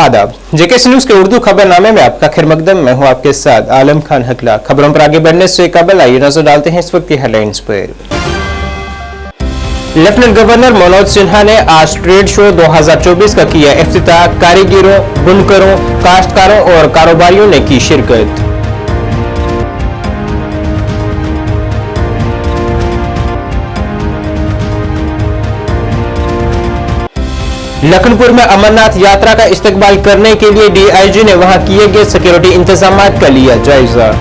आदाब, जेके न्यूज के उर्दू खबरनामे में आपका खैर मकदम। मैं हूं आपके साथ आलम खान हकला। खबरों पर आगे बढ़ने से कबल आइए नजर डालते हैं इस वक्त की हेडलाइंस पर। लेफ्टिनेंट गवर्नर मनोज सिन्हा ने आज ट्रेड शो 2024 का किया इफ्तिताह। कारीगरों, बुनकरों, काश्तकारों और कारोबारियों ने की शिरकत। लखनपुर में अमरनाथ यात्रा का इस्तकबाल करने के लिए डीआईजी ने वहां किए गए सिक्योरिटी इंतजामात का लिया जायजा।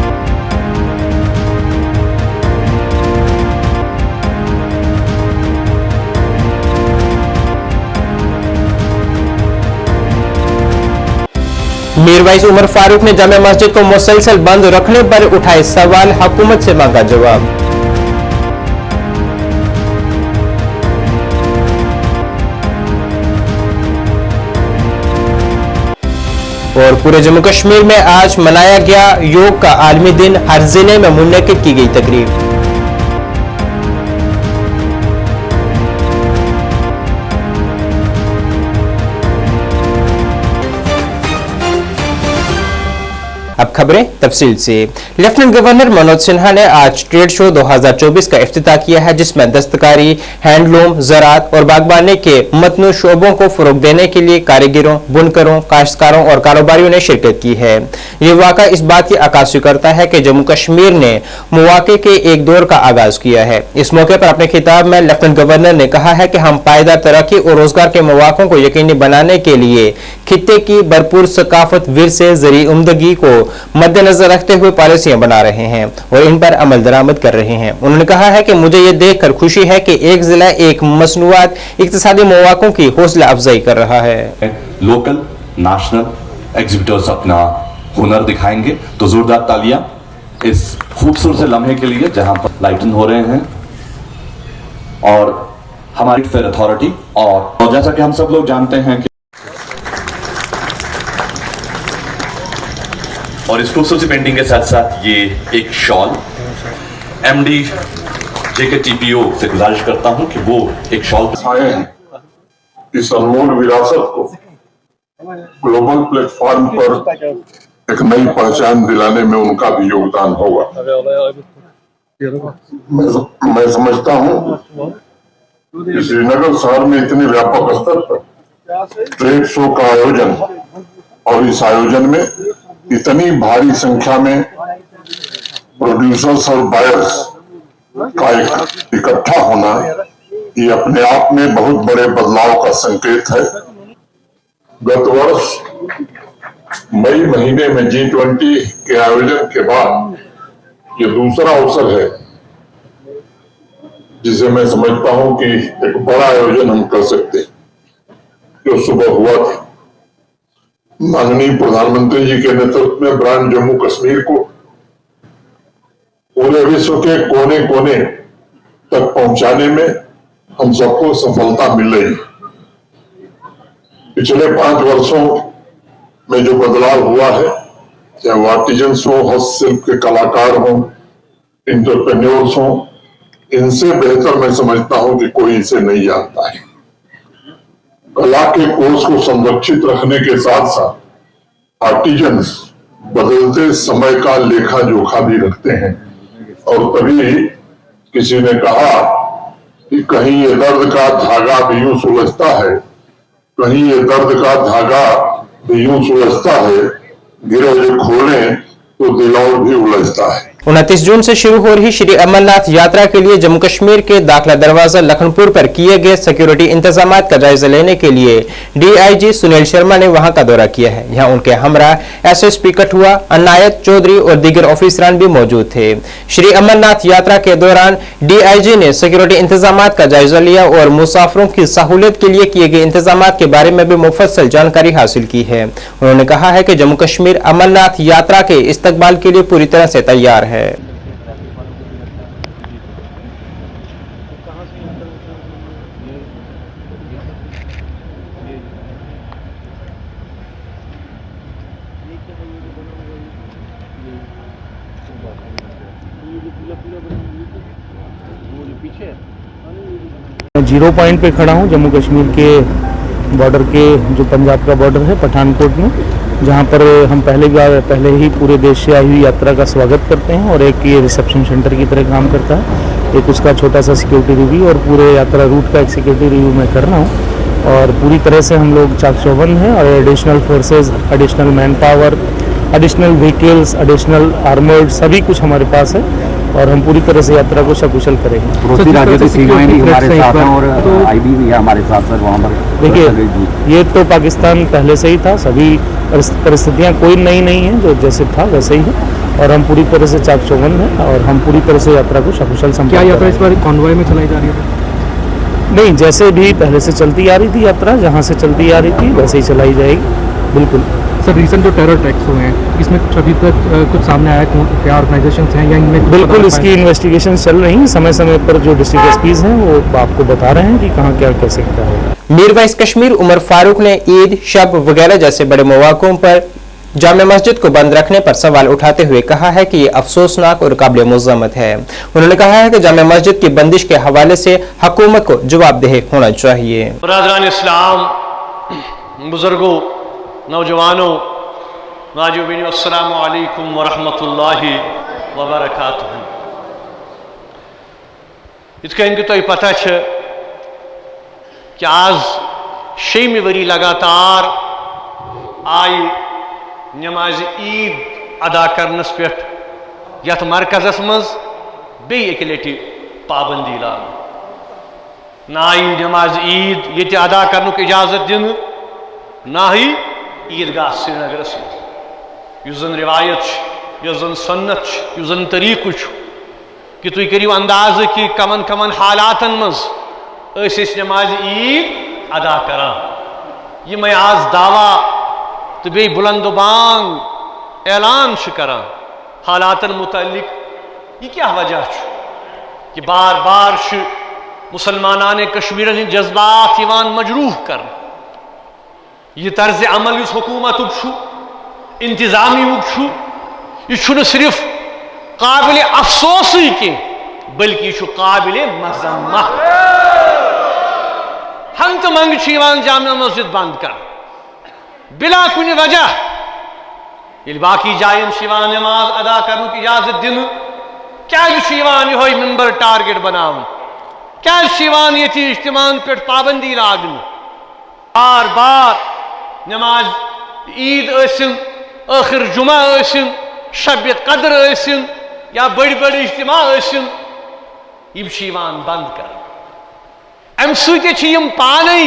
मीरवाइज उमर फारूक ने जामे मस्जिद को मुसलसल बंद रखने पर उठाए सवाल, हुकूमत से मांगा जवाब। और पूरे जम्मू कश्मीर में आज मनाया गया योग का आलमी दिन। हर जिले में मुनक्किद की गई तकरीब। अब खबरें तफसील से। लेफ्टिनेंट गवर्नर मनोज सिन्हा ने आज ट्रेड शो 2024 का इफ्तिताह किया है, जिसमें दस्तकारी, हैंडलूम, ज़राअत और बागबानी के मतनू शोबों को फरोग देने के लिए कारीगरों, बुनकरों, काश्तकारों और कारोबारियों ने शिरकत की है। ये वाक़ा इस बात की अक्कासी करता है कि जम्मू कश्मीर ने मौक़े के एक दौर का आगाज किया है। इस मौके पर अपने खिताब में लेफ्टिनेंट गवर्नर ने कहा है कि हम पायदार तरक्की और रोजगार के मौक़ों को यकीनी बनाने के लिए खित्ते की भरपूर सकाफत विरसे ज़रिए उम्दगी को मद्देनजर रखते हुए पॉलिसियां बना रहे हैं और इन पर अमल दरामद कर रहे हैं। उन्होंने कहा है कि मुझे यह देखकर खुशी है कि एक जिला एक मसनूआत इक्तिसादी मौक़ों की हौसला अफजाई कर रहा है। लोकल नेशनल एग्जीबिटर्स अपना हुनर दिखाएंगे, तो जोरदार तालियां इस खूबसूरत से लम्हे के लिए जहां पर लाइटन हो रहे हैं। और हमारी फेयर अथॉरिटी और जैसा कि हम सब लोग जानते हैं कि और इस खूबसूरती पेंटिंग के साथ साथ ये एक शॉल, एमडी जेके टीपीओ से गुजारिश करता हूं कि वो एक शॉल इस अनमोल विरासत को ग्लोबल प्लेटफॉर्म पर एक नई पहचान दिलाने में उनका भी योगदान होगा। मैं समझता हूं कि श्रीनगर शहर में इतने व्यापक स्तर पर ट्रेड शो का आयोजन और इस आयोजन में इतनी भारी संख्या में प्रोड्यूसर्स और बायर्स का इकट्ठा होना, ये अपने आप में बहुत बड़े बदलाव का संकेत है। गत वर्ष मई महीने में G20 के आयोजन के बाद ये दूसरा अवसर है जिसे मैं समझता हूं कि एक बड़ा आयोजन हम कर सकते हैं, जो सुबह हुआ था। माननीय प्रधानमंत्री जी के नेतृत्व में ब्रांड जम्मू कश्मीर को पूरे विश्व के कोने कोने तक पहुंचाने में हम सबको सफलता मिल रही। पिछले 5 वर्षों में जो बदलाव हुआ है, चाहे वो आर्टिजन्स हो, हस्तशिल्प के कलाकार हो, इंटरप्रेन्योर्स हो, इनसे बेहतर मैं समझता हूं कि कोई इसे नहीं जानता है। कला के कोर्स को संरक्षित रखने के साथ साथ आर्टिजन्स बदलते समय का लेखा जोखा भी रखते हैं। और तभी किसी ने कहा कि कहीं ये दर्द का धागा भी यूं सुलझता है, कहीं ये दर्द का धागा भी यूं सुलझता है, गिरे जो खोले तो दिल और भी उलझता है। 29 जून से शुरू हो रही श्री अमरनाथ यात्रा के लिए जम्मू कश्मीर के दाखिला दरवाजा लखनपुर पर किए गए सिक्योरिटी इंतजामात का जायजा लेने के लिए डीआईजी सुनील शर्मा ने वहां का दौरा किया है। यहां उनके हमरा एसएसपी कठुआ, अनायत चौधरी और दीगर ऑफिसरान भी मौजूद थे। श्री अमरनाथ यात्रा के दौरान डीआईजी ने सिक्योरिटी इंतजामात का जायजा लिया और मुसाफिरों की सहूलियत के लिए किए गए इंतजामात के बारे में भी मुफस्सल जानकारी हासिल की है। उन्होंने कहा है कि जम्मू कश्मीर अमरनाथ यात्रा के इस्तकबाल के लिए पूरी तरह से तैयार है। जीरो पॉइंट पे खड़ा हूँ जम्मू कश्मीर के बॉर्डर के, जो पंजाब का बॉर्डर है पठानकोट में, जहाँ पर हम पहले ही पूरे देश से आई हुई यात्रा का स्वागत करते हैं और एक ये रिसेप्शन सेंटर की तरह काम करता है। एक उसका छोटा सा सिक्योरिटी रिव्यू और पूरे यात्रा रूट का एक सिक्योरिटी रिव्यू मैं कर रहा हूँ। और पूरी तरह से हम लोग चाक-चौबंद हैं और additional forces, additional man power, additional vehicles, additional armoured, सभी कुछ हमारे पास है और हम पूरी तरह से यात्रा को सकुशल करेंगे। पड़ोसी राज्यों की सीमाएं भी हमारे साथ हैं और आईबी भी है हमारे साथ सर, वहाँ पर देखिए ये तो पाकिस्तान पहले से ही था, सभी परिस्थितियाँ कोई नई नहीं है, जो जैसे था वैसे ही है और हम पूरी तरह से चाक-चौबंद हैं और हम पूरी तरह से यात्रा को सकुशल संपन्न। क्या यात्रा इस बार कॉन्वॉय में चलाई जा रही है? नहीं, जैसे भी पहले से चलती आ रही थी यात्रा, जहाँ से चलती आ रही थी वैसे ही चलाई जाएगी, बिल्कुल। सर रिसेंट जो टेरर अटैक्स हुए हैं, इसमें अभी तक कुछ सामने आया क्या ऑर्गेनाइजेशन हैं या इनमें? बिल्कुल, इसकी इन्वेस्टिगेशन चल रही है, समय समय पर जो डिस्ट्रिक्ट एसपीज हैं वो आपको बता रहे हैं कि कहाँ क्या कैसे क्या होगा। मीर वाइस कश्मीर उमर फारूक ने ईद, शब वगैरह जैसे बड़े मौक़ों पर जामे मस्जिद को बंद रखने पर सवाल उठाते हुए कहा है कि ये अफसोसनाक और काबिल मुज़म्मत है। उन्होंने कहा है कि जामे मस्जिद की बंदिश के हवाले से हुकूमत को जवाबदेह होना चाहिए। बरादरान इस्लाम, बुजुर्गों, नौजवानों, नाज़रीन, अस्सलामु अलैकुम व रहमतुल्लाहि व बरकातुहू। इत्थ कन कि तुम पता है कि आज 6 वरी लगातार आई नमाज ईद अदा करनस पे यथ मरकजस मज बे एक लटि पाबंदी लाग ना आई नमाज ईद ये अदा करनुक इजाजत दिन ना ही ईदगाह श्रीनगरस मज रिवायत जन सन्नत जन तरीक कि तुम करियो अंदाज कि कमन कमन हालातन मज नमाज ईद अदा करान। ये मैं आज दावा तो बे बुलंद बांग ऐलान करान हालातन मुतल्लिक। ये क्या वजह कि बार बार मुसलमानान कश्मीर हंद जज्बात मजरूह कर। यह तर्ज अमल इस हुकूमत इंतजामी यह सिर्फ काबिल अफसोस की बल्कि यह काबिल मजम्मत। हम तो मंग जामिया मस्जिद बंद कर बिला कुछ वजह, ये बाकी जायन नमाज अदा करने की इजाजत दिन क्या ये मिंबर टारगेट बनाव, क्या ये इज्तिमान पे पाबंदी लागन। बार बार नमाज ईद ऐसिन, आखिर जुमा ऐसिन, शब कदर ऐसिन या बड़ी बड़ी इज्तिमा ऐसिन, यम बंद कर। अम सम पानी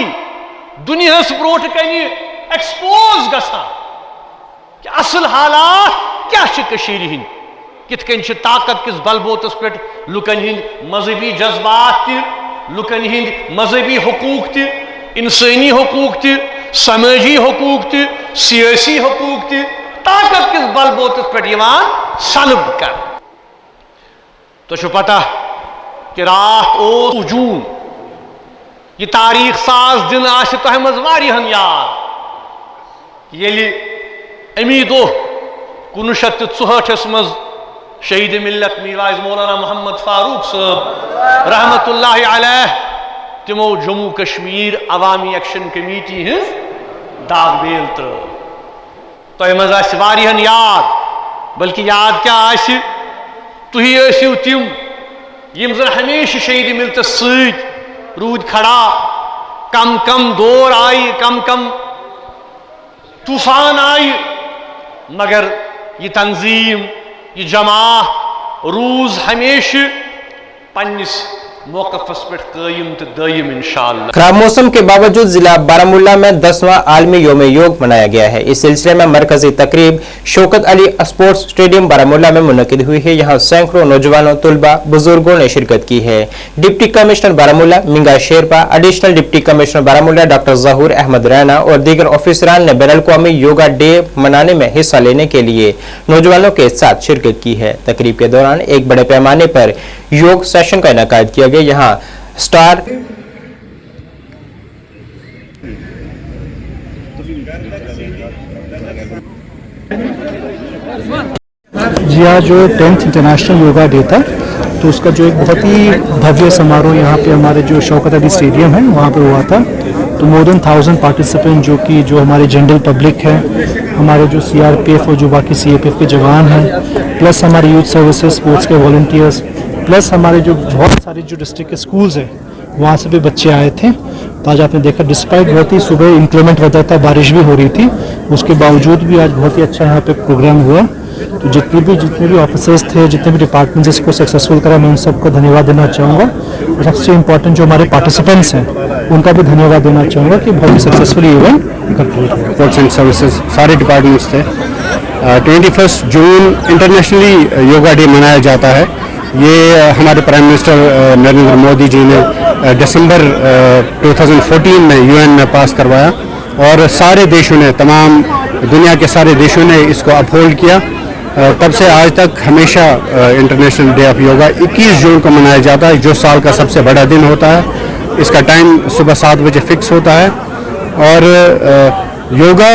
दुनियास ब्रोट कन एक्सपोज गसा कि असल हालात क्या हंद, कित कन ताकत किस बलबोतस पे लुकन हंद मजहबी जज्बात लुकन हंद मजहबी हकूक इंसानी हकूक समाजी हकूक सियासी हकूक ताकत किस बलबोतस पे सलब कर। तो पता कि रात ओ जून यह तारीख साज दिन आश तह मज वारिहन याद ये अमी दो 1964 मज शहीद मिल्लत मीर वाइज मौलाना मोहम्मद फारूक साहब रहमतुल्लाहि अलैह तिमो जम्मू कश्मीर अवामी एक्शन कमेटी हज दाग बेल त्रो। तो मज वारिहन याद, बल्कि याद क्या तुही तिम यम जन हमेशा शहीद मिल्लत सद रूद खड़ा। कम कम दौर आई, कम कम तूफान आई, मगर ये तंजीम ये जमात रूज हमेशा पन्निस मौकफस पे कायम तो दायम इंशाअल्लाह। खराब मौसम के बावजूद जिला बारामूला में 10वां आलमी योम योग मनाया गया है। इस सिलसिले में मरकजी तकरीब शौकत अली स्पोर्ट्स स्टेडियम बारामूला में मुनक्किद हुई है। यहाँ सैकड़ों नौजवानों, तुलबा, बुजुर्गों ने शिरकत की है। Deputy commissioner Baramulla Minga Sherpa, additional deputy commissioner Baramulla doctor Zahoor Ahmad Raina और दीगर ऑफिसरान ने बैनुल-अक़वामी योगा डे मनाने में हिस्सा लेने के लिए नौजवानों के साथ शिरकत की है। तकरीब के दौरान एक बड़े पैमाने पर योग सेशन का इनेकाद किया गया। यहाँ स्टार जी आज जो 10th इंटरनेशनल योगा डे था तो उसका जो एक बहुत ही भव्य समारोह यहाँ पे हमारे जो शौकत अली स्टेडियम है वहाँ पे हुआ था। तो मोर देन 1000 पार्टिसिपेंट जो हमारे जनरल पब्लिक है, हमारे जो CRPF और जो बाकी CAPF के जवान हैं, प्लस हमारे यूथ सर्विसेज स्पोर्ट्स के वॉलंटियर्स, प्लस हमारे जो बहुत सारे जो डिस्ट्रिक्ट के स्कूल्स हैं वहाँ से भी बच्चे आए थे। तो आज आपने देखा डिस्पाइट बहुत ही सुबह इंक्रीमेंट होता था, बारिश भी हो रही थी, उसके बावजूद भी आज बहुत ही अच्छा यहाँ पे प्रोग्राम हुआ। तो जितने भी ऑफिसर्स थे, जितने भी डिपार्टमेंट्स इसको सक्सेसफुल करा, मैं उन सबको धन्यवाद देना चाहूँगा। और सबसे इम्पोर्टेंट जो हमारे पार्टिसिपेंट्स हैं उनका भी धन्यवाद देना चाहूँगा कि बहुत ही successfully event sports and services सारे डिपार्टमेंट्स थे। 21 जून इंटरनेशनली योगा डे मनाया जाता है। ये हमारे प्राइम मिनिस्टर नरेंद्र मोदी जी ने दिसंबर 2014 में UN में पास करवाया और सारे देशों ने, तमाम दुनिया के सारे देशों ने इसको अपहोल्ड किया। तब से आज तक हमेशा इंटरनेशनल डे ऑफ योगा 21 जून को मनाया जाता है, जो साल का सबसे बड़ा दिन होता है। इसका टाइम सुबह 7 बजे फिक्स होता है और योगा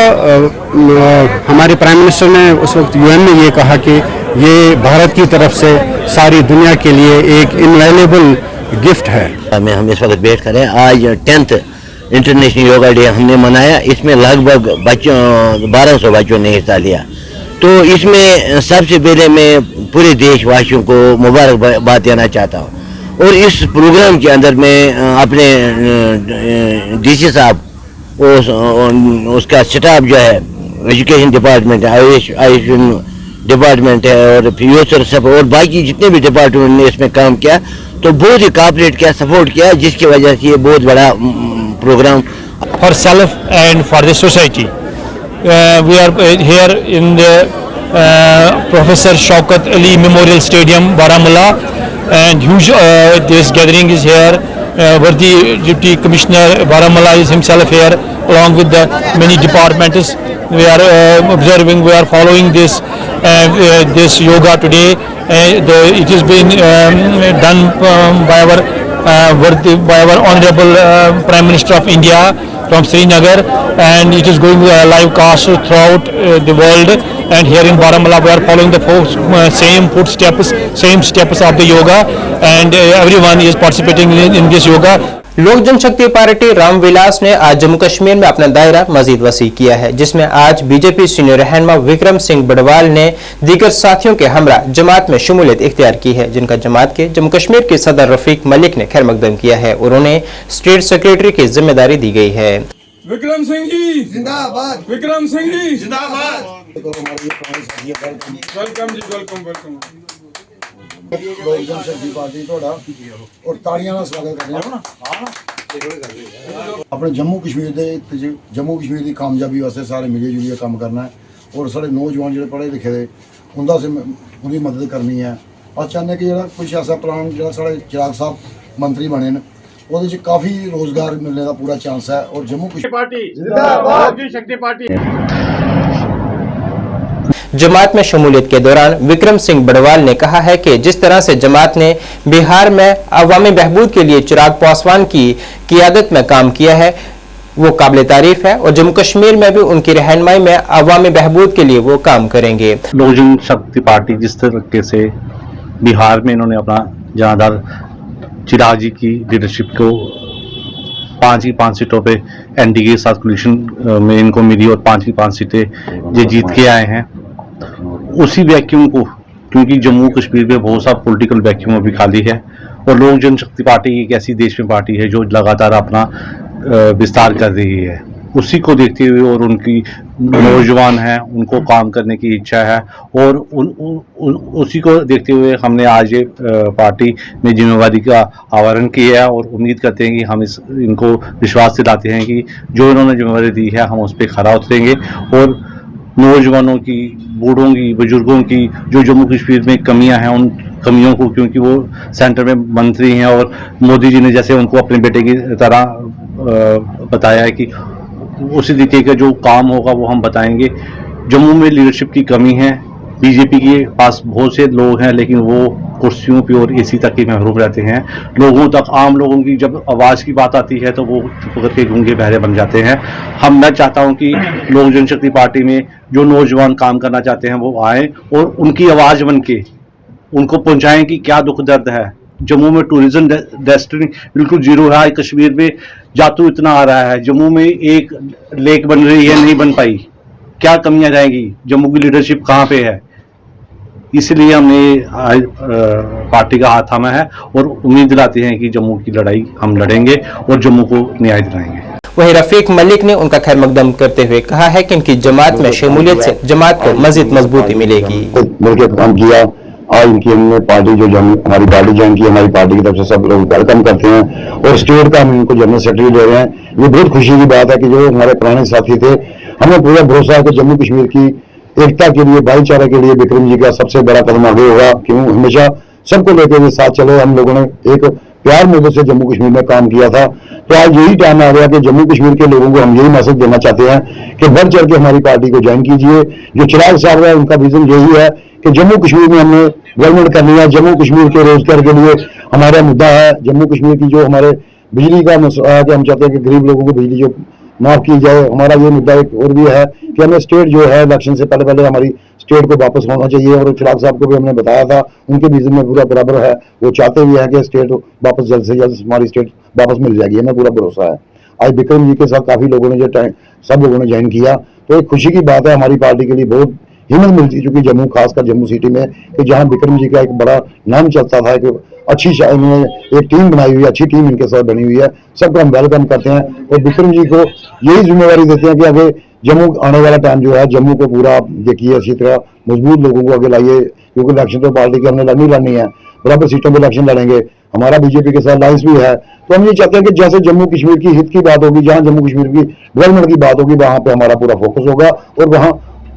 हमारे प्राइम मिनिस्टर ने उस वक्त UN में ये कहा कि ये भारत की तरफ से सारी दुनिया के लिए एक इनवैल्यूएबल गिफ्ट है। हम इस वक्त बैठ कर हैं, आज 10th इंटरनेशनल योगा डे हमने मनाया। इसमें लगभग 1200 बच्चों ने हिस्सा लिया। तो इसमें सबसे पहले मैं पूरे देशवासियों को मुबारकबाद देना चाहता हूँ। और इस प्रोग्राम के अंदर मैं अपने DC साहब, उसका स्टाफ जो है, एजुकेशन डिपार्टमेंट है, आयुष डिपार्टमेंट है और यूथ सब और बाकी जितने भी डिपार्टमेंट ने इसमें काम किया, तो बहुत ही कोऑपरेट किया, सपोर्ट किया, जिसकी वजह से ये बहुत बड़ा programme for self and for the society. We are here in the Professor Shaukat Ali Memorial Stadium, Baramulla, and huge this gathering is here. Vardi Deputy Commissioner Baramulla is himself here, along with the many departments. We are observing, we are following this this yoga today. It has been done by our Honorable Prime Minister of India from Srinagar, and it is going live cast throughout the world. And here in Baramulla, we are following the same footsteps, same steps of the yoga, and everyone is participating in this yoga. लोक जनशक्ति party Ramvilas ने आज जम्मू कश्मीर में अपना दायरा मजीद वसी किया है, जिसमें आज बीजेपी सीनियर रहनुमा विक्रम सिंह बड़वाल ने दीगर साथियों के हमरा जमात में शमूलियत इख्तियार की है, जिनका जमात के जम्मू कश्मीर के सदर रफीक मलिक ने खैर मकदम किया है और उन्हें स्टेट सेक्रेटरी की जिम्मेदारी दी गई है। विक्रम सिंह जी जिंदाबाद, विक्रम सिंह जी जिंदाबाद। वेलकम जी, वेलकम वेलकम। लोक जनशक्ति पार्टी थोड़ा और तालियां ਨਾਲ स्वागत करने अपने जम्मू कश्मीर की कामयाबी वास्ते सारे मिले जुलिए काम करना है और सारे नौजवान जो पढ़े लिखे दे उनकी मदद करनी है। अस चाहते कि जो कुछ ऐसा प्लान जो साढ़े चिराग साहब मंत्री बने न वो काफ़ी रोजगार मिलने का पूरा चांस है। और जम्मू कश्मीर पार्टी जिंदाबाद, शक्ति पार्टी। जमात में शमूलियत के दौरान विक्रम सिंह बड़वाल ने कहा है कि जिस तरह से जमात ने बिहार में अवामी बहबूद के लिए चिराग पासवान की क़ियादत में काम किया है वो काबिल तारीफ है और जम्मू कश्मीर में भी उनकी रहनुमाई में अवामी बहबूद के लिए वो काम करेंगे। लोक जनशक्ति पार्टी जिस तरीके से बिहार में इन्होंने अपना जनाधार चिराग जी की लीडरशिप को 5 की 5 सीटों पे NDA के साथ कोलिशन में इनको मिली और 5 की 5 सीटें ये जीत के आए हैं, उसी वैक्यूम को, क्योंकि जम्मू कश्मीर में बहुत सा पॉलिटिकल वैक्यूम अभी खाली है और लोक जनशक्ति पार्टी एक ऐसी देश में पार्टी है जो लगातार अपना विस्तार कर रही है, उसी को देखते हुए और उनकी नौजवान हैं उनको काम करने की इच्छा है और उसी को देखते हुए हमने आज ये पार्टी में जिम्मेवारी का आवाहन किया है और उम्मीद करते हैं कि हम इनको विश्वास दिलाते हैं कि जो इन्होंने जिम्मेवारी दी है हम उस पर खरा उतरेंगे और नौजवानों की, बूढ़ों की, बुजुर्गों की जो जम्मू कश्मीर में कमियां हैं उन कमियों को, क्योंकि वो सेंटर में मंत्री हैं और मोदी जी ने जैसे उनको अपने बेटे की तरह बताया है कि उसी तरीके का जो काम होगा वो हम बताएंगे। जम्मू में लीडरशिप की कमी है, बीजेपी के पास बहुत से लोग हैं लेकिन वो कुर्सियों पे और एसी तक ही महरूम रहते हैं। लोगों तक, आम लोगों की जब आवाज़ की बात आती है तो वो चुप करके गूंगे बहरे बन जाते हैं। मैं चाहता हूं कि लोक जनशक्ति पार्टी में जो नौजवान काम करना चाहते हैं वो आए और उनकी आवाज़ बन के उनको पहुंचाएं कि क्या दुख दर्द है। जम्मू में टूरिज्म डेस्टिनी बिल्कुल जीरो है। कश्मीर में जातू इतना आ रहा है, जम्मू में एक लेक बन रही है, नहीं बन पाई, क्या कमियां रहेंगी, जम्मू की लीडरशिप कहाँ पे है। इसलिए हमने आज पार्टी का हाथ थामा है और उम्मीद दिलाते हैं कि जम्मू की लड़ाई हम लड़ेंगे और जम्मू को न्याय दिलाएंगे। वहीं रफीक मलिक ने उनका खैर मकदम करते हुए कहा है कि इनकी जमात में शमूलियत से जमात को मजीद मजबूती मिलेगी। मिलकर काम किया, आज इनकी हमने पार्टी जो हमारी पार्टी ज्वाइन की, हमारी पार्टी की तरफ से सब लोग वेलकम करते हैं और स्टेट का हम इनको जनरल सेक्रेटरी दे रहे हैं। ये बहुत खुशी की बात है कि जो हमारे पुराने साथी थे, हमें पूरा भरोसा है कि जम्मू कश्मीर की एकता के लिए, भाईचारे के लिए विक्रम जी का सबसे बड़ा कदम आगे होगा। क्यों हमेशा सबको लेकर हुए साथ चले। हम लोगों ने एक प्यार मुद्दे से जम्मू कश्मीर में काम किया था, तो आज यही टाइम आ गया कि जम्मू कश्मीर के लोगों को हम यही मैसेज देना चाहते हैं कि बढ़ चढ़ के हमारी पार्टी को ज्वाइन कीजिए। जो चिराग साहब है, उनका विजन यही है कि जम्मू कश्मीर में हमने गवर्नमेंट करनी है। जम्मू कश्मीर के रोजगार के लिए हमारा मुद्दा है। जम्मू कश्मीर की जो हमारे बिजली का मसला है कि हम चाहते हैं कि गरीब लोगों को बिजली जो माफ की जाए। हमारा ये मुद्दा एक और भी है कि हमें स्टेट जो है इलेक्शन से पहले पहले हमारी स्टेट को वापस होना चाहिए। और चिराग साहब को भी हमने बताया था, उनके विजन में पूरा बराबर है। वो चाहते भी हैं कि स्टेट वापस जल्द से जल्द हमारी स्टेट वापस मिल जाएगी, हमें पूरा भरोसा है। आज विक्रम जी के साथ काफी लोगों ने जो सब लोगों ने ज्वाइन किया, तो एक खुशी की बात है हमारी पार्टी के लिए। बहुत हिम्मत मिलती चुकी जम्मू, खासकर जम्मू सिटी में, कि जहां विक्रम जी का एक बड़ा नाम चलता था कि अच्छी इन्होंने एक टीम बनाई हुई है, अच्छी टीम इनके साथ बनी हुई है। सबको हम वेलकम करते हैं और विक्रम जी को यही जिम्मेवारी देते हैं कि आगे जम्मू आने वाला टाइम जो है, जम्मू को पूरा देखिए, अच्छी तरह मजबूत लोगों को आगे लाइए। क्योंकि इलेक्शन तो पार्टी की हमने लड़नी है, बराबर सीटों पर इलेक्शन लड़ेंगे। हमारा बीजेपी के साथ लाइंस भी है, तो हम ये चाहते हैं कि जैसे जम्मू कश्मीर की हित की बात होगी, जहां जम्मू कश्मीर की डेवलपमेंट की बात होगी, वहां पे हमारा पूरा फोकस होगा और वहां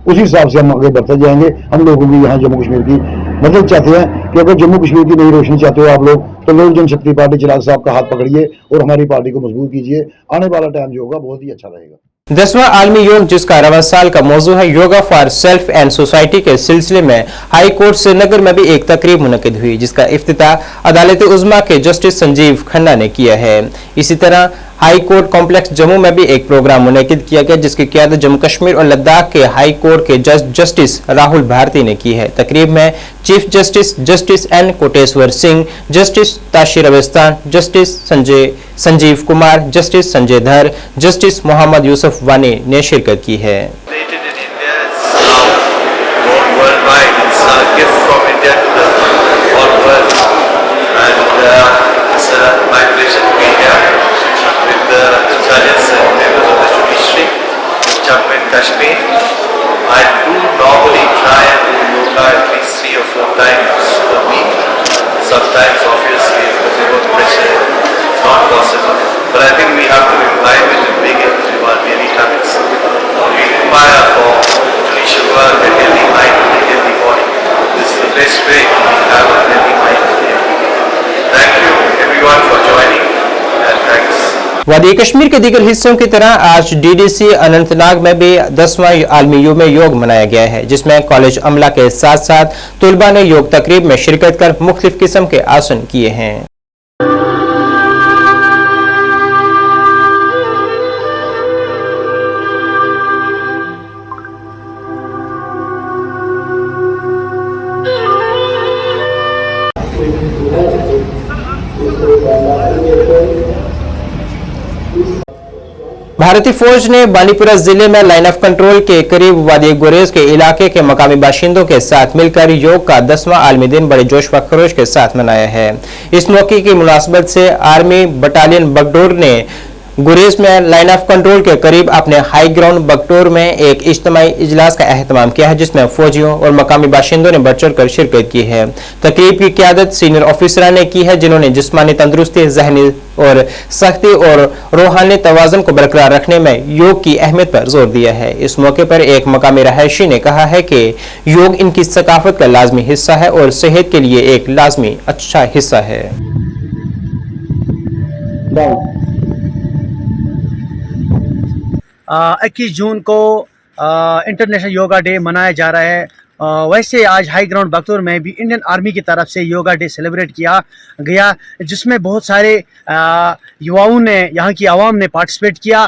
उसी हिसाब से हम आगे बढ़ते जाएंगे। हम लोगों भी यहाँ जम्मू कश्मीर की मदद चाहते हैं कि अगर जम्मू कश्मीर की नई रोशनी चाहते हो आप लोग, तो लोक जनशक्ति पार्टी चिराग साहब का हाथ पकड़िए और हमारी पार्टी को मजबूत कीजिए। आने वाला टाइम जो होगा बहुत ही अच्छा रहेगा। 10वां आलमी योग, जिसका 11वां साल का मौजू है yoga for self and society के सिलसिले में हाई कोर्ट श्रीनगर में भी एक तकरीब मुनक्किद हुई, जिसका इफ्तिताह अदालत उज़्मा के जस्टिस संजीव खन्ना ने किया है। इसी तरह हाई कोर्ट कॉम्प्लेक्स जम्मू में भी एक प्रोग्राम मुनक्किद किया गया, जिसकी क़यादत जम्मू कश्मीर और लद्दाख के हाई कोर्ट के जज जस्टिस राहुल भारती ने की है। तकरीब में chief justice justice N Kotiswar Singh, justice Tashi Rabstan, justice Sanjeev Kumar, justice Sanjay Dhar, justice Mohammad Yusuf वानी ने शिरकत की है। Kashmir. I do normally try and do yoga at least 3 or 4 times a week. Sometimes, obviously, because of pressure, it's not possible. But I think we have to imbibe it and make it into our daily habits. We require for to work a healthy mind and a healthy body. This is the best way to have a healthy mind. Thank you everyone for joining and thanks. वादी कश्मीर के दीगर हिस्सों की तरह आज DDC Anantnag में भी 10वां आलमी योग में योग मनाया गया है, जिसमें कॉलेज अमला के साथ साथ तुलबा ने योग तकरीब में शिरकत कर मुख्तलिफ किस्म के आसन किए हैं। भारतीय फौज ने बांडीपुरा जिले में लाइन ऑफ कंट्रोल के करीब वादी गुरेज के इलाके के मकामी बाशिंदों के साथ मिलकर योग का 10वां आलमी दिन बड़े जोश व खरोश के साथ मनाया है। इस मौके की मुनासबत से आर्मी बटालियन बगडोर ने गुरेज में लाइन ऑफ कंट्रोल के करीब अपने हाई ग्राउंड बगटोर में एक इज्तिमाई इजलास का एहतमाम किया है, जिसमें फौजियों और मकामी बाशिंदों ने बढ़ चढ़ कर शिरकत की है। तकरीब की क़यादत सीनियर ऑफिसर ने की है, जिन्होंने जिस्मानी तंदुरुस्ती, जहनी और सख्ती और रूहानी तवाज़ुन को बरकरार रखने में योग की अहमियत पर जोर दिया है। इस मौके पर एक मकामी रहायशी ने कहा है कि योग इनकी सकाफत का लाजमी हिस्सा है और सेहत के लिए एक लाजमी अच्छा हिस्सा है। 21 जून को इंटरनेशनल योगा डे मनाया जा रहा है। वैसे आज हाई ग्राउंड बगटोर में भी इंडियन आर्मी की तरफ से योगा डे सेलिब्रेट किया गया, जिसमें बहुत सारे युवाओं ने, यहाँ की आवाम ने पार्टिसिपेट किया।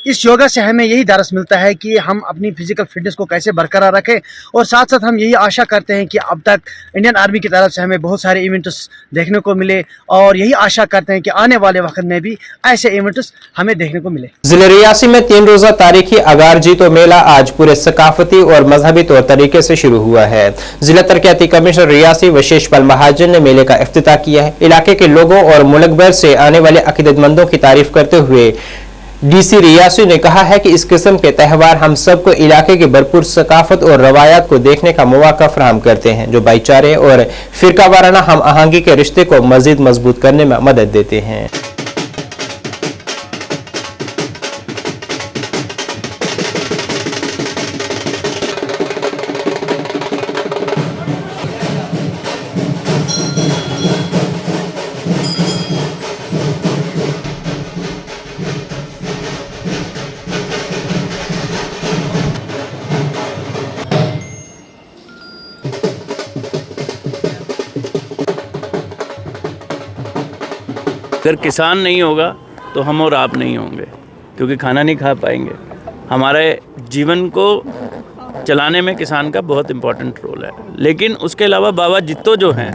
इस योगा से हमें यही दरस मिलता है कि हम अपनी फिजिकल फिटनेस को कैसे बरकरार रखें, और साथ साथ हम यही आशा करते हैं कि अब तक इंडियन आर्मी की तरफ से हमें बहुत सारे इवेंट्स देखने को मिले, और यही आशा करते हैं कि आने वाले वक्त में भी ऐसे इवेंट्स हमें देखने को मिले। जिले रियासी में 3 रोजा तारीखी अगार जीतो मेला आज पूरे सकाफती और मजहबी तौर तरीके से शुरू हुआ है। जिला तरक्याती कमिश्नर रियासी वशेष पल महाजन ने मेले का इफ्तिताह किया है। इलाके के लोगों और मुल्क भर से आने वाले अकीदतमंदों की तारीफ करते हुए डीसी रियासी ने कहा है कि इस किस्म के त्यौहार हम सबको इलाके की भरपूर सकाफत और रवायात को देखने का मौका फराहम करते हैं, जो भाईचारे और फिरका वाराना हम आहंगी के रिश्ते को मजीद मजबूत करने में मदद देते हैं। अगर किसान नहीं होगा तो हम और आप नहीं होंगे, क्योंकि खाना नहीं खा पाएंगे। हमारे जीवन को चलाने में किसान का बहुत इम्पोर्टेंट रोल है। लेकिन उसके अलावा बाबा जित्तो जो हैं,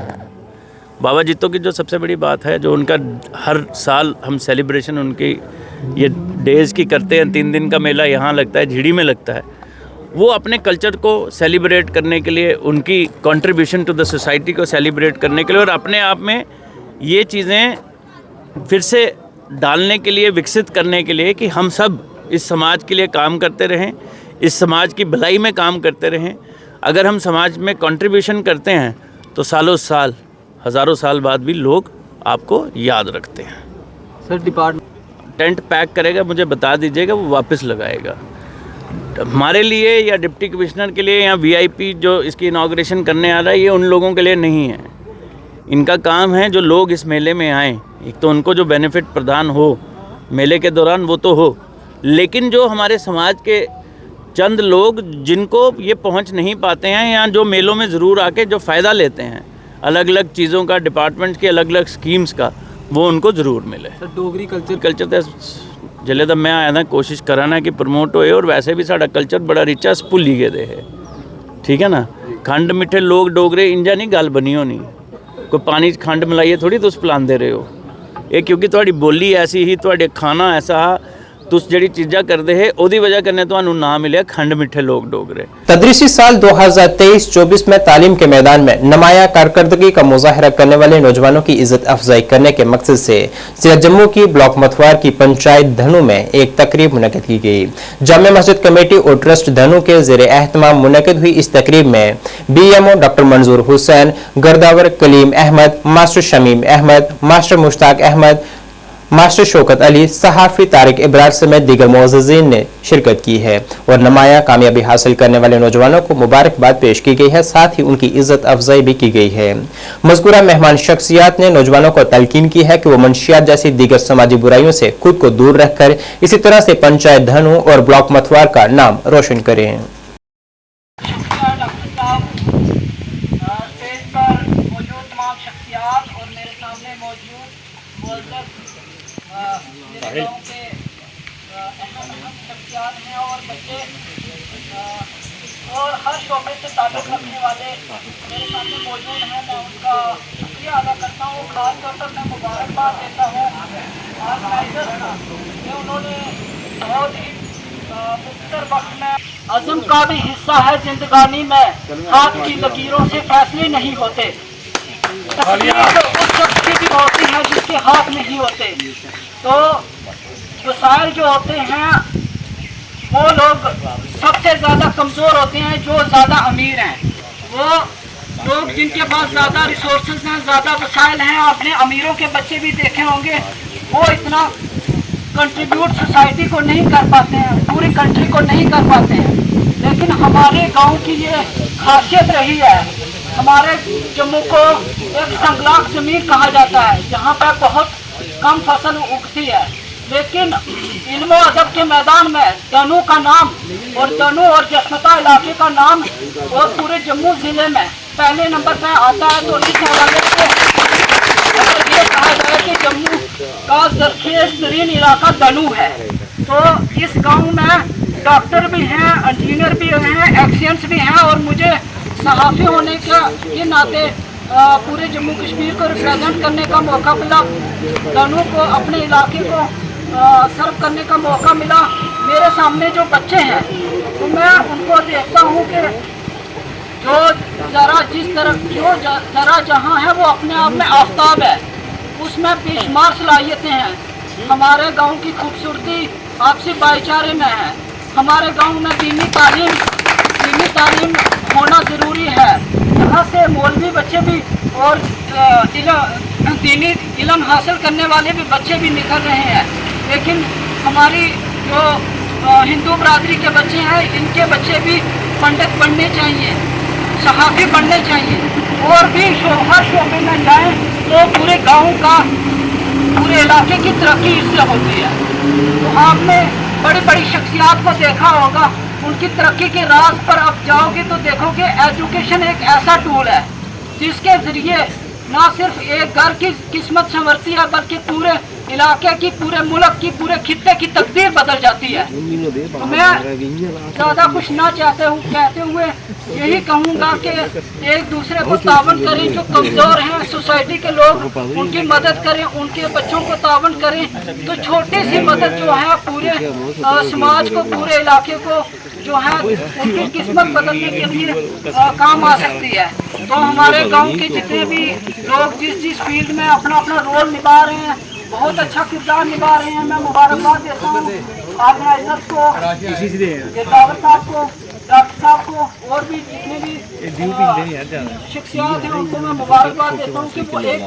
बाबा जित्तो की जो सबसे बड़ी बात है, जो उनका हर साल हम सेलिब्रेशन उनकी ये डेज़ की करते हैं। 3 दिन का मेला यहाँ लगता है, झीड़ी में लगता है। वो अपने कल्चर को सेलिब्रेट करने के लिए, उनकी कंट्रीब्यूशन टू द सोसाइटी को सेलिब्रेट करने के लिए, और अपने आप में ये चीज़ें फिर से डालने के लिए, विकसित करने के लिए कि हम सब इस समाज के लिए काम करते रहें, इस समाज की भलाई में काम करते रहें। अगर हम समाज में कंट्रीब्यूशन करते हैं तो सालों साल, हज़ारों साल बाद भी लोग आपको याद रखते हैं। सर, डिपार्टमेंट टेंट पैक करेगा, मुझे बता दीजिएगा, वो वापस लगाएगा। हमारे लिए या डिप्टी कमिश्नर के लिए या वीआईपी जो इसकी इनाग्रेशन करने आ रहा है, ये उन लोगों के लिए नहीं है। इनका काम है जो लोग इस मेले में आएँ, एक तो उनको जो बेनिफिट प्रदान हो मेले के दौरान वो तो हो, लेकिन जो हमारे समाज के चंद लोग जिनको ये पहुंच नहीं पाते हैं, या जो मेलों में ज़रूर आके जो फ़ायदा लेते हैं अलग अलग चीज़ों का, डिपार्टमेंट की अलग अलग स्कीम्स का, वो उनको ज़रूर मिले। सर, डोगरी कल्चर तो जिले तक मैं आया था कोशिश कराना कि प्रमोट होए, और वैसे भी साड़ा कल्चर बड़ा रिच है, भुल्ली गए है। ठीक है ना, खंड मिठे लोग डोगरे इंजा नहीं गल बनी होनी, कोई पानी खंड मिलाइए थोड़ी तुस पिलांदे रहे हो। ये क्योंकि थोड़ी बोली ऐसी ही, थोड़े खाना ऐसा, तुस जड़ी चीज़ा करते हैं ओदी वजह करने तो ना मिले खंड मिठे लोग डोगरे। तदरीसी साल 2023-24 में तालीम के मैदान में नुमाया कारकर्दगी का मुजाहरा करने वाले नौजवानों की इज्जत अफजाई करने के मकसद से जिला जम्मू की ब्लॉक मथवार की पंचायत धनु में एक तकरीब मुनक़िद की गई। जामे मस्जिद कमेटी और ट्रस्ट धनु के ज़ेरे एहतमाम मुनक़िद हुई इस तकरीब में BMO डॉक्टर मंजूर हुसैन, गर्दावर Kaleem Ahmad, master Shamim Ahmad, master Mushtaq Ahmad, master Shaukat Ali, सहाफ़ी तारिक इब्रार समेत दीगर मुअज़्ज़िज़ीन ने शिरकत की है और नुमाया कामयाबी हासिल करने वाले नौजवानों को मुबारकबाद पेश की गई है। साथ ही उनकी इज्जत अफजाई भी की गई है। मज़कूरा मेहमान शख्सियात ने नौजवानों को तलकीन की है कि वो मंशियात जैसी दीगर समाजी बुराइयों से खुद को दूर रखकर इसी तरह से पंचायत धनु और ब्लॉक मथवार का नाम रोशन करें। और हर शोबे से ताल्लुक़ रखने वाले मेरे सामने मौजूद हैं, मैं उनका शुक्रिया अदा करता हूँ। खास तौर पर मैं मुबारकबाद देता हूँ ऑर्गेनाइजर्स का, कि उन्होंने बहुत ही मुख्तर वक्त में अज़म का भी हिस्सा है। जिंदगानी में हाथ की लकीरों से फैसले नहीं होते, तकदीर उस शख्स की भी होती है जिसके हाथ नहीं होते। तो वसाइल जो होते हैं वो लोग सबसे ज़्यादा कमज़ोर होते हैं जो ज़्यादा अमीर हैं। वो लोग जिनके पास ज़्यादा रिसोर्सेज हैं, ज़्यादा वसाइल हैं, आपने अमीरों के बच्चे भी देखे होंगे, वो इतना कंट्रीब्यूट सोसाइटी को नहीं कर पाते हैं, पूरी कंट्री को नहीं कर पाते हैं। लेकिन हमारे गांव की ये खासियत रही है, हमारे जम्मू को एक संगलाक ज़मीन कहा जाता है जहाँ पर बहुत कम फसल उगती है, लेकिन इल्म और अदब के मैदान में धनु का नाम और धनु और जसमता इलाके का नाम और पूरे जम्मू ज़िले में पहले नंबर पर आता है। तो इस हवाले से अगर ये कहा जाए कि जम्मू का ज़रखेज़ तरीन इलाका धनु है, तो इस गांव में डॉक्टर भी हैं, इंजीनियर भी हैं, एक्सियंस भी हैं और मुझे सहाफ़ी होने के नाते पूरे जम्मू कश्मीर को रिप्रेजेंट करने का मौका मिला, दोनों को अपने इलाके को सर्व करने का मौका मिला। मेरे सामने जो बच्चे हैं तो मैं उनको देखता हूँ कि जो ज़रा जिस तरफ जो ज़रा जहाँ है वो अपने आप में आफ्ताब है, उसमें बेशुमार सलाहियतें हैं। हमारे गांव की खूबसूरती आपसी भाईचारे में है। हमारे गांव में दीनी तालीम होना ज़रूरी है। यहाँ से मौलवी बच्चे भी और दीनी इल्म हासिल करने वाले भी बच्चे भी निकल रहे हैं, लेकिन हमारी जो हिंदू बरादरी के बच्चे हैं इनके बच्चे भी पंडित बनने चाहिए, सहाफ़ी बनने चाहिए और भी हर शोबे में जाएँ तो पूरे गांव का, पूरे इलाके की तरक्की इससे होती है। तो आपने बड़ी बड़ी शख्सियात को देखा होगा, उनकी तरक्की के राज पर आप जाओगे तो देखोगे एजुकेशन एक ऐसा टूल है जिसके ज़रिए ना सिर्फ एक घर की किस्मत संवरती है बल्कि पूरे इलाके की, पूरे मुल्क की, पूरे खित्ते की तकदीर बदल जाती है। तो मैं ज़्यादा कुछ ना कहते हुए यही कहूँगा कि एक दूसरे को तावन करें, जो कमज़ोर हैं सोसाइटी के लोग उनकी मदद करें, उनके बच्चों को तावन करें, तो छोटी सी मदद जो है पूरे समाज को, पूरे इलाके को जो है उनकी किस्मत बदलने के लिए काम आ सकती है। तो हमारे गांव के जितने भी लोग जिस फील्ड में अपना अपना रोल निभा रहे हैं, बहुत अच्छा किरदार निभा रहे हैं, मैं मुबारकबाद देता हूँ ऑर्गेनाइजर्स को, गिरदावर साहब को, डॉक्टर साहब को और भी जितने भी शख्सियात हैं उनको मैं मुबारकबाद देता हूँ कि वो एक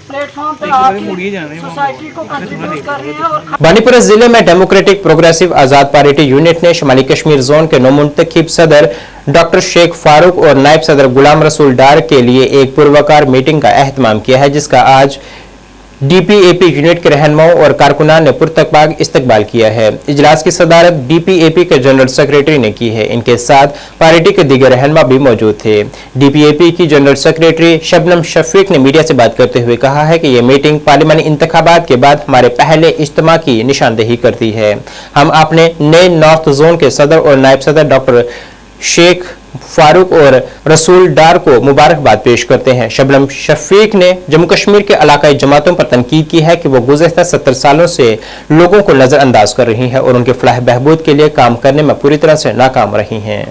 प्लेटफॉर्म पे आके सोसाइटी को कंट्रीब्यूट कर रहे हैं। और बानीपुरा जिले में डेमोक्रेटिक प्रोग्रेसिव आजाद पार्टी यूनिट ने शुमाली कश्मीर जोन के नौमुंतखब सदर डॉक्टर शेख फारूक और नायब सदर गुलाम रसूल डार के लिए एक पुरवकार मीटिंग का एहतमाम किया है, जिसका आज डीपीएपी यूनिट के रहनुमाओं और कारकुनान ने पुरतकबाग इस्तकबाल किया है। इजलास की सदारत डीपीएपी के जनरल सेक्रेटरी ने की है। इनके साथ पार्टी के दीगर रहनुमा भी मौजूद थे। डीपीएपी की जनरल सेक्रेटरी शबनम शफीक ने मीडिया से बात करते हुए कहा है कि यह मीटिंग पार्लिमानी इंतखाबात के बाद हमारे पहले इज्तिमा की निशानदेही करती है। हम अपने नए नॉर्थ जोन के सदर और नायब सदर डॉक्टर शेख फारूक और रसूल डार को मुबारकबाद पेश करते हैं। शबनम शफीक ने जम्मू कश्मीर के इलाकाई जमातों पर तनकीद की है कि वो गुज़श्ता 70 सालों से लोगों को नजरअंदाज कर रही हैं और उनके फलाह बहबूद के लिए काम करने में पूरी तरह से नाकाम रही हैं।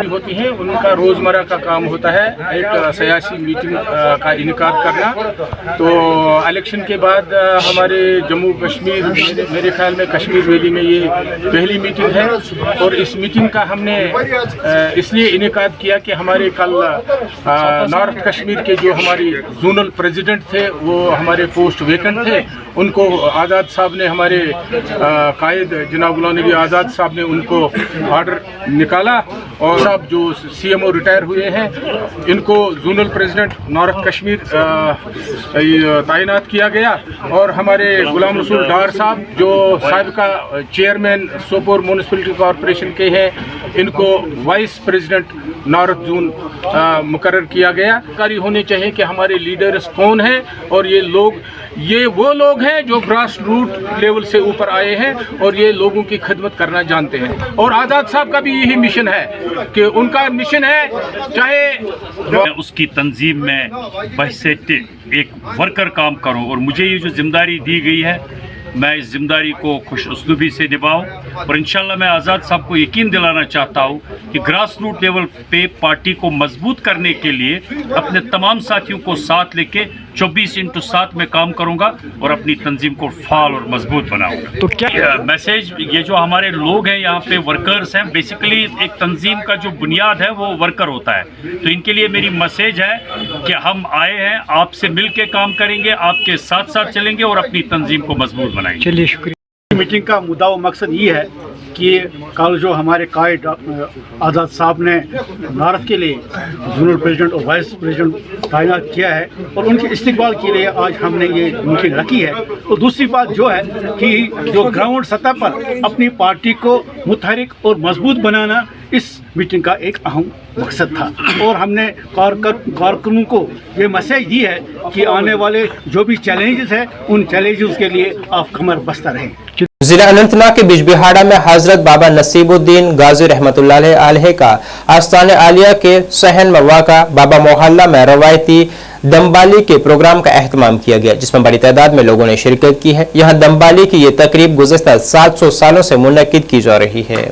होती है, उनका रोजमर्रा का काम होता है एक सियासी मीटिंग का इनकार करना। तो इलेक्शन के बाद हमारे जम्मू कश्मीर, मेरे ख्याल में कश्मीर वैली में ये पहली मीटिंग है और इस मीटिंग का हमने इसलिए इनेकाद किया कि हमारे कल नॉर्थ कश्मीर के जो हमारी जोनल प्रेसिडेंट थे वो हमारे पोस्ट वेकेंट थे, उनको आज़ाद साहब ने, हमारे कायद जनाब गुलाम नबी आज़ाद साहब ने उनको ऑर्डर निकाला और साहब जो सीएमओ रिटायर हुए हैं इनको जोनल प्रेसिडेंट नॉर्थ कश्मीर तैनात किया गया और हमारे गुलाम रसूल डार साहब जो साबिका चेयरमैन सोपोर म्यूनिसिपलिटी कॉरपोरेशन के हैं इनको वाइस प्रेसिडेंट नॉर्थ जोन मुकर्रर किया गया। जानकारी होनी चाहिए कि हमारे लीडर्स कौन हैं और ये वो लोग हैं जो ग्रास रूट लेवल से ऊपर आए हैं और ये लोगों की खिदमत करना जानते हैं। और आज़ाद साहब का भी यही मिशन है कि उनका मिशन है चाहे उसकी तंजीम में बहैसियत एक वर्कर काम करूं और मुझे ये जो जिम्मेदारी दी गई है मैं इस जिम्मेदारी को खुश उसलूबी से निभाऊं और इंशाल्लाह मैं आज़ाद साहब को यकीन दिलाना चाहता हूं कि ग्रास रूट लेवल पे पार्टी को मजबूत करने के लिए अपने तमाम साथियों को साथ लेके 24/7 में काम करूंगा और अपनी तंजीम को फाल और मजबूत बनाऊंगा। तो क्या मैसेज, ये जो हमारे लोग हैं यहाँ पे वर्कर्स हैं, बेसिकली एक तंजीम का जो बुनियाद है वो वर्कर होता है, तो इनके लिए मेरी मैसेज है कि हम आए हैं, आपसे मिल के काम करेंगे, आपके साथ साथ चलेंगे और अपनी तंजीम को मजबूत बनाएंगे। चलिए शुक्रिया। मीटिंग का मुद्दा व मकसद ये है कि कल जो हमारे कायद आज़ाद साहब ने भारत के लिए जोनल प्रेसिडेंट और वाइस प्रेसिडेंट तैनात किया है और उनके इस्तेमाल के लिए आज हमने ये मीटिंग रखी है। और दूसरी बात जो है कि जो ग्राउंड सतह पर अपनी पार्टी को मुतहरिक और मजबूत बनाना इस मीटिंग का एक अहम मकसद था। और हमने कारकुनों को ये मैसेज दी है कि आने वाले जो भी चैलेंजेस हैं उन चैलेंजेस के लिए आप कमर बस्ता रहें। जिला अनंतनाग के बिजबिहाड़ा में हजरत बाबा नसीबुद्दीन गाजी रहमतुल्लाह अलैह का आस्थान आलिया के सहन में वाक़ा बाबा मोहल्ला में रवायती दमबाली के प्रोग्राम का एहतमाम किया गया, जिसमें बड़ी तादाद में लोगों ने शिरकत की है। यहाँ दमबाली की ये तकरीब गुज़श्ता 700 सालों से मुनक्किद की जा रही है।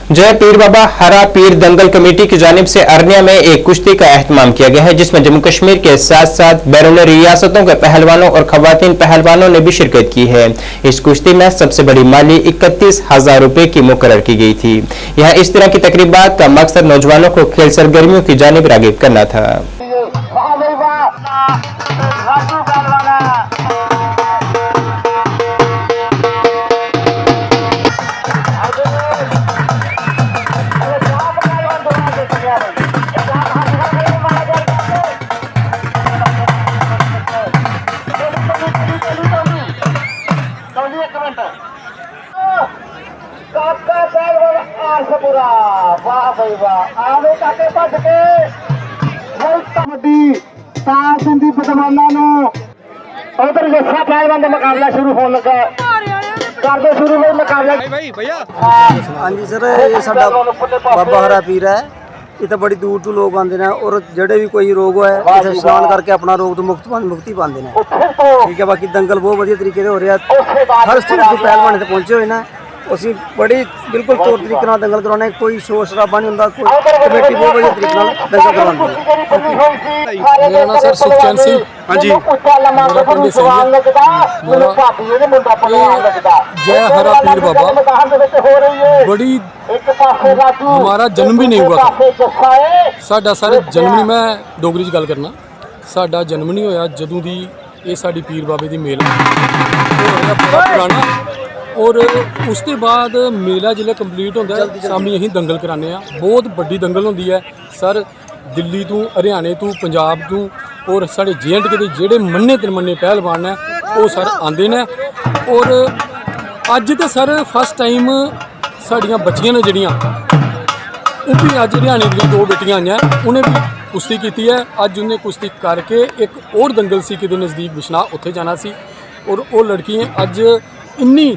जय पीर बाबा हरा पीर दंगल कमेटी की जानिब से अरनिया में एक कुश्ती का एहतमाम किया गया है, जिसमें जम्मू कश्मीर के साथ साथ बैरून रियासतों के पहलवानों और खवातीन पहलवानों ने भी शिरकत की है। इस कुश्ती में सबसे बड़ी माली 31,000 रुपए की मुकर्रर की गई थी। यहाँ इस तरह की तकरीबात का मकसद नौजवानों को खेल सरगर्मियों की जानिब रागिब करना था। उधर गुस्सा पहलवान का मुकाबला शुरू होने लगा। हाँ जी सर, ये साडा बाबा हरा पीर है। इतना बड़ी दूर तो लोग आते हैं और जेडे भी कोई रोग है इसे स्नान करके अपना रोग तो मुक्ति पाते हैं। ठीक है, बाकी दंगल बहुत बढ़िया तरीके से हो रहा है। हर स्टेट के पहलवान से पहुंचे हुए हैं। उसी बड़ी बिल्कुल तौर तरीके नाल दंगल करवाने, कोई शोर शराबा नहीं होंदा, कोई कमेटी बहुत बढ़िया तरीके नाल दंगल करवाती है। मेरा नाम सर सुखचैन सिंह। हाँ जी, मेरा पिंड सही है। जय हरा पीर बाबा, बड़ी हमारा जन्म भी नहीं हुआ था। साडा सारे जन्म नहीं, मैं डोगरी च गल करना, साडा जन्म नहीं होया जदों दी ये साडी पीर बाबे दी मेल बड़ा पुराना। और उसके बाद मेला जिसले कंप्लीट होता है शामी असीं दंगल कराने आ। बहुत बड़ी दंगल होंदी है सर, दिल्ली तो हरियाणे तो पंजाब तो और साढ़े JNK के जेडे मन्ने तिरमन्ने पहलवान है वो सर आंदे ने। और अज तो सर फस्ट टाइम साड़ियाँ बच्चियां ने जड़ियाँ वो भी अज हरियाणे दी 2 बेटियां आई हैं, उन्हें भी कुश्ती की है। अज उन्हें कुश्ती करके एक और दंगल सी कि नज़दीक बिश्नाह उत्थे जाना सी और वो लड़कियां अज इन्नी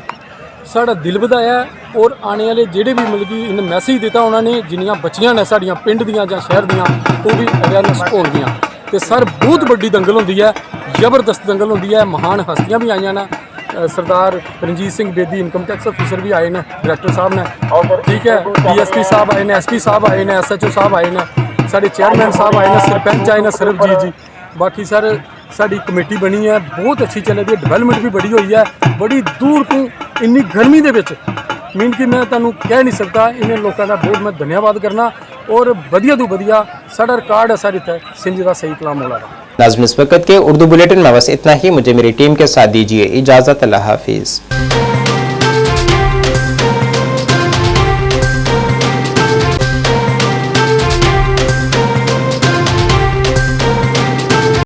साड़ा दिल वधाया। और आने वाले जेडे भी मतलब कि इन मैसेज दिता उन्होंने, जिन्नियां बच्चियां ने साड़ियां पिंड दियां जां शहर दियां वो भी अवेयरनेस होणगियां। तो सर बहुत बड़ी दंगल होंदी है, जबरदस्त दंगल होंदी है। महान हस्तियां भी आईयां ना, Sardar Ranjit Singh Bedi income tax officer भी आए ने, डायरैक्टर साहब ने, ठीक है, DSP साहब आए ने, SP साहब आए ने, SHO साहब आए ने, साढ़े चेयरमैन साहब आए ने, सरपंच आए ने सरबजीत जी। बाकी सर साड़ी कमेटी बनी है, बहुत अच्छी चल रही है, डिवेलपमेंट भी बड़ी हुई है। बड़ी दूर तो इन्नी गर्मी के विच मीन कि मैं तुहानूं कह नहीं सकता, इन्हें लोगों का बहुत मैं धन्यवाद करना। और वधिया तो वधिया साड़ा रिकॉर्ड है सर इत्थे सिंध दा सही कलाम मौला दा। नाज़रीन, इस वक्त के उर्दू बुलेटिन में बस इतना ही। मुझे मेरी टीम के साथ दीजिए इजाज़त। अल्लाह हाफिज़।